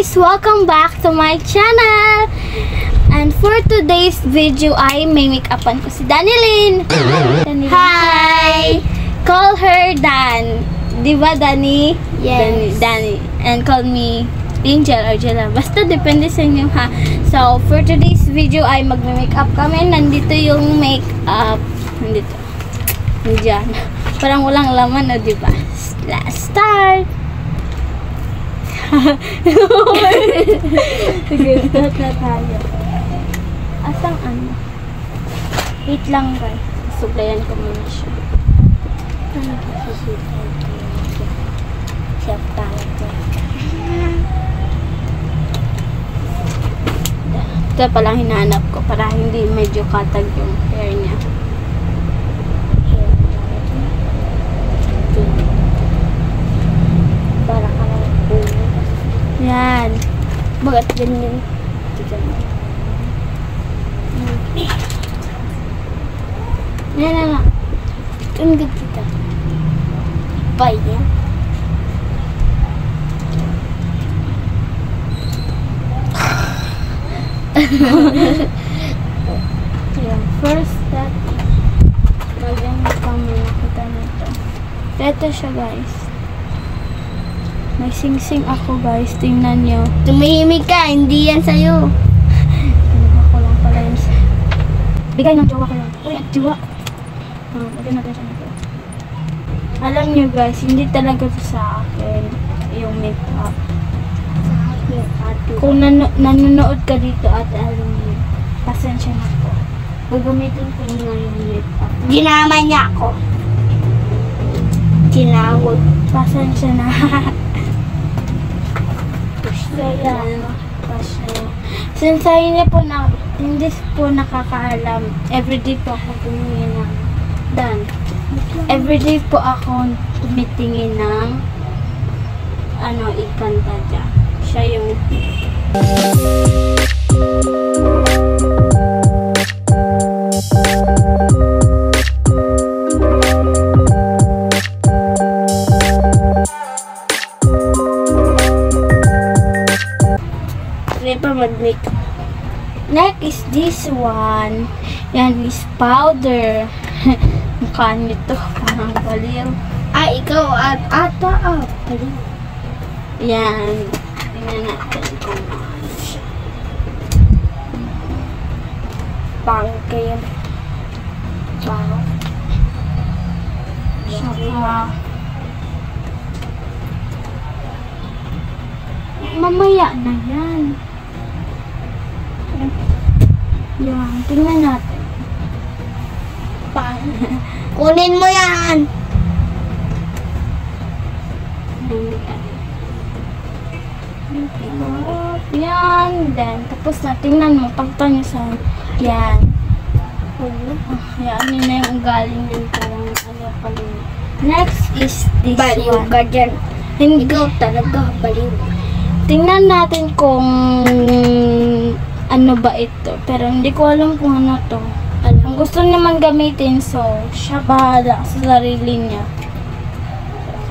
guys! Welcome back to my channel! And for today's video ay may make-upan ko si Danilyn. Hi! Call her Dan. Diba Dani? Yes. Dani. And call me Angel or Jella. Basta depende sa inyo ha. So for today's video ay magme-makeup kami. Nandito yung make-up. Nandito. Nandiyan. Parang walang laman o diba? Let's start! Sige, start na tayo. Asang ano? Wait lang guys. Suplayan ko muna siya. Ano ba susuplayan ko? Chef tayo. Ito palang hinahanap ko para hindi medyo katag yung hair niya. Para ka lang puno. Yan. Bagat ganyan. Yan na lang. Tunggad kita. Bye yan. Yan. First step. Lagyan ka muna kita nito. Ito siya guys. May sing-sing ako guys. Tingnan nyo. Tumahimik ka, hindi yan sa'yo. Kinuha ko lang pala yun. Bigay ng jowa ko lang. Uy, jowa. Lagyan natin siya nito. Alam nyo guys, hindi talaga ito sa akin yung makeup. Kung nanonood ka dito at alam nyo, pasensya na po. Gagamitin ko nga yung makeup. Ginama niya ako. Tinawag. Pasensya na. Kaya, Since hindi po nakakaalam, everyday po ako tumingin ng everyday po ako tumitingin ng ikanta dyan. Siya yung pa mag-makeup. next is this one. Yan is powder. Mukha nito parang baliw. Ikaw at ata pali. Yan. Tingnan natin kung ano siya. Pangke yan. Wow. Saka mamaya na yan. Yan. Tingnan natin. Kunin mo yan. Yan. Then, tapos na. Tingnan mo. Pagta nyo sa yan. Yan. Yun na yung galing yun. Parang pala. Next is this Baliw one. ka dyan. Hindi. Ikaw talaga baliw. Tingnan natin kung ano ba ito. Pero hindi ko alam kung ano to. Ang gusto naman gamitin, so siya bahala sa sarili niya.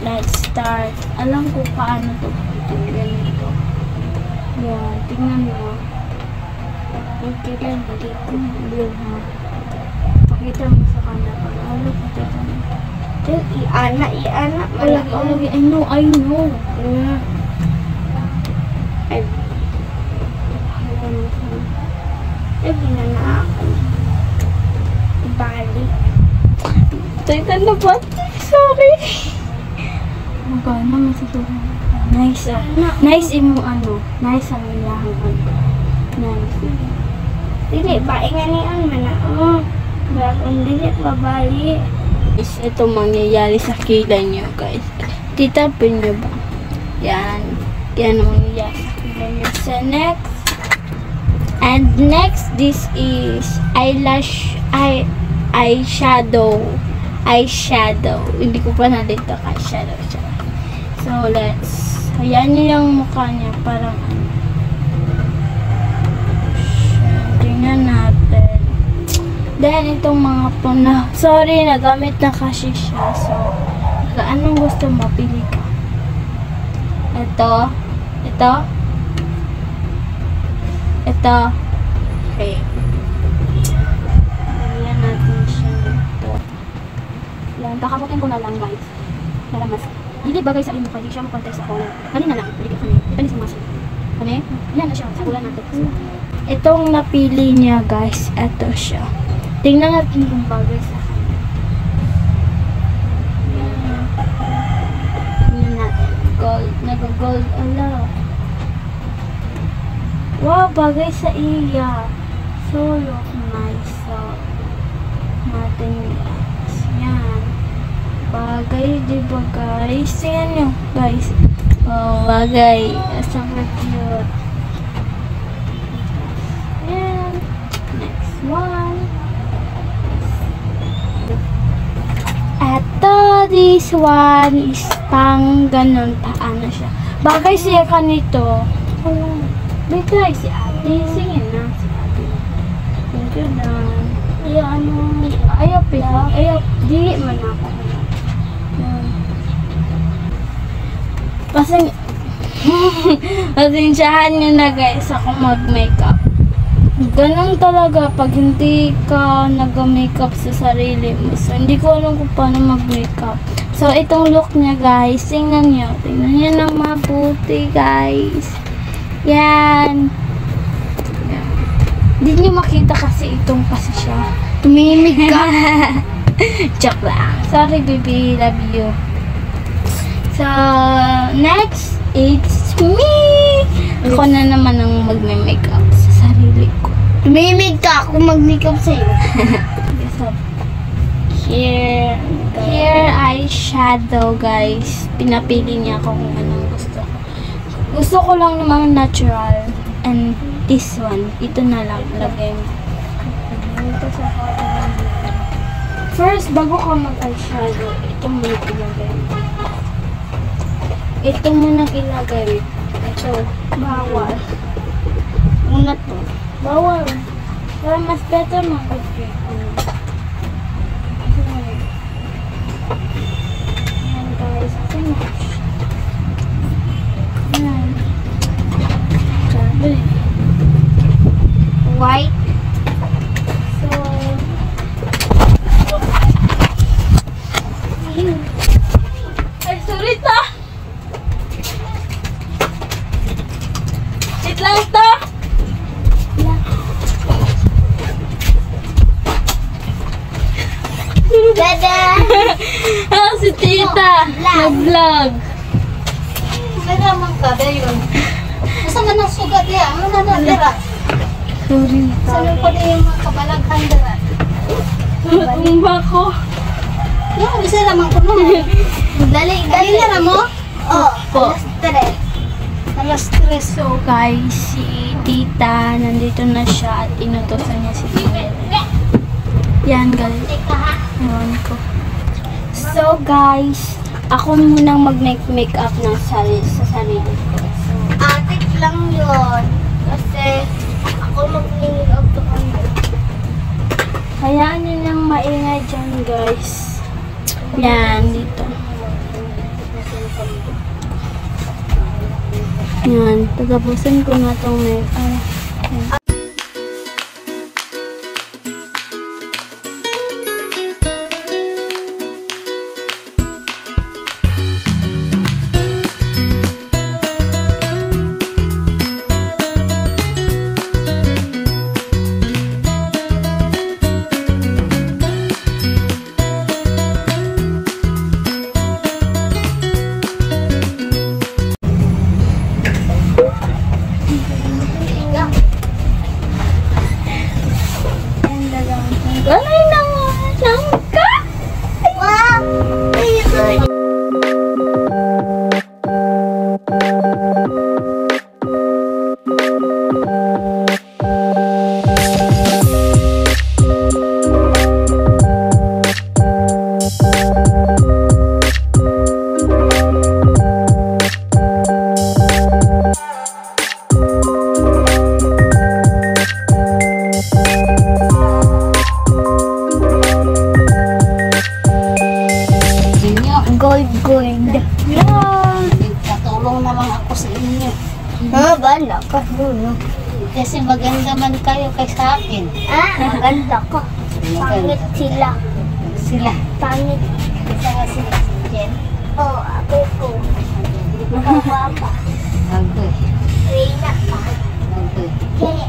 Let's start. Alam ko paano to. Ganito. Yan. Tingnan mo. Okay lang. Dito. Pakita mo sa kanya. Pag-alap mo dito. Iana. Malaki. I know. Ginana ako. Bali. Tingnan na ba? Sorry. Magana masasuhan. Nice Nice imo Nice ang ilahang Nice. Dili, baingan ni ang mana. Bakit dili babali. Ito mangyayari sa kilay niyo guys. Titapin niyo ba? Yan. Yan ang mangyayari sa kilay niyo. So next. And next, this is eyeshadow. Hindi ko pa nalito eyeshadow siya. So let's, ayan niyo yung mukha niya. Parang tingnan natin. Then itong mga puna. Sorry, nagamit na kasi siya. So, anong gusto mo? Pili ka. Ito. Ito. Okay. Lagyan natin siya dito. Yan, kakamutin ko na lang guys. Para mas hindi bagay sa imo, hindi siya makontay sa color. Kanina lang, hindi ka kanina. Depende sa masin. Kani? Yan na siya, sa ulan natin. Itong napili niya guys, ito siya. Tingnan natin kung bagay sa kanya. Yan. Tingnan natin. Gold, nag-gold, ala. Wow, bagay sa iya. So look nice. So, natin guys. Yan. Bagay, di ba guys? Tingnan nyo guys. Oh, bagay. Super cute. Yan. Next one. Eto, this one is pang ganun. Paano siya? Bagay siya kanito. Bigay si ate. Singin na si ate. Thank you lang. Ayaw pila. Ayaw. Di man ako. Pasensyahan nyo na guys ako mag-makeup. Ganun talaga pag hindi ka nag-makeup sa sarili mo. So, hindi ko alam kung paano mag-makeup. So, itong look niya guys, tingnan nyo. Tingnan nyo ng mabuti guys. Yan. Hindi nyo makita kasi itong kasi siya. Tumimig ka. Joke lang. Sorry baby, love you. So, next, it's me. Ako na naman ang magme-makeup sa sarili ko. Tumimig ka ako mag-makeup sa'yo. Here eyeshadow guys. Pinapili niya ako kung anong gusto ko. Gusto ko lang namang natural. And this one, ito na lang lagay mo. First, bago ka mag-eyeshadow, ito muna ilagay. Ito muna ilagay. Ito, bawal. Una to. Bawal. Para mas better mag-okay. Ayan guys, finish. Ayan. Sabi. White. So, ay, sorry ta! Wait lang ta! Dada! Ah, si tita! Nag-vlog! Dada man ka, dayon. Masa man ang sugat niya? Ano na dira? Sorry ta. Saan ko na yung mga kabalaghan dira? Ang bako. Yung isa naman ko mo. Dali na mo? Oo. Po. Alas 3. So guys, si tita, nandito na siya at inutosan niya si tita. Yan guys. Ewan ko. So guys, ako munang mag-makeup ng sarili sa sarili ko. So, Atik lang yun. Kasi ako mag-makeup to kanya. hayaan nyo nang maingay dyan guys. Yan, dito. Yan, tagapusin ko na itong makeup. Yan. Galay naman! Langka! Wow! Gold. Yan! Katulong naman ako sa inyo. Ha, bala ka. Kasi maganda man kayo kay sa akin. Maganda ka. Pangit sila. Sila. Pangit. Isa nga sila. Jen. Oo, ako ko. Nakawapa. Agoy. Reyna pa. Agoy. Kaya.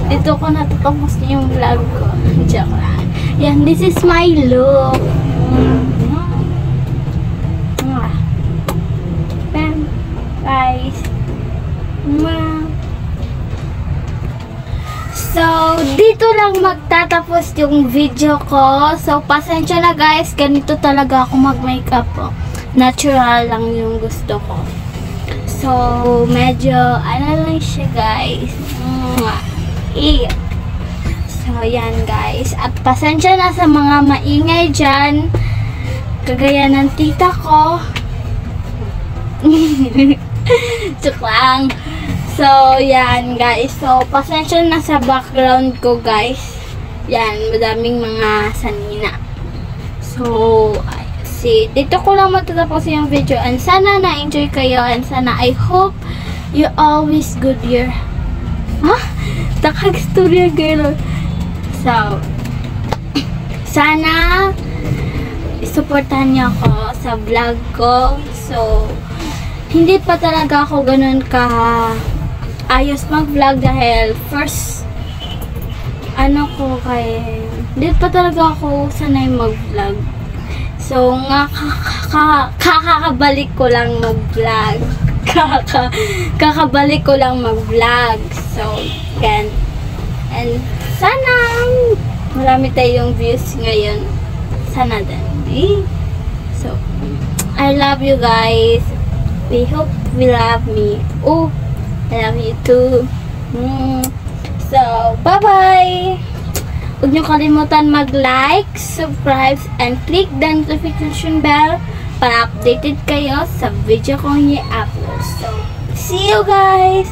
Dito ko natatapos yung vlog ko. Joke lang. Yan, this is my look. Bam. Guys. So, dito lang magtatapos yung video ko. So, pasensya na guys. Ganito talaga ako mag-makeup. Oh. Natural lang yung gusto ko. So, medyo, ano lang siya guys. So, yan guys. At pasensya na sa mga maingay dyan. Kagaya ng tita ko. Joke lang. So, yan guys. So, pasensya na sa background ko guys. Yan, madaming mga sanina. So, dito ko lang matatapos yung video. And sana na-enjoy kayo. And sana I hope you always good year. Takag-storya girl. So, sana supportahan niyo ako sa vlog ko. So, hindi pa talaga ako ganun ka ayos mag-vlog dahil first hindi pa talaga ako sanay mag-vlog. So, kakabalik ko lang mag-vlog. Kakabalik ko lang mag-vlog. So, yan. And sana marami tayong views ngayon. Sana din. So, I love you guys. We hope we love me. Oh, I love you too. So, bye-bye! Huwag niyo kalimutan mag-like, subscribe, and click the notification bell para updated kayo sa video kong i-upload. So, see you guys!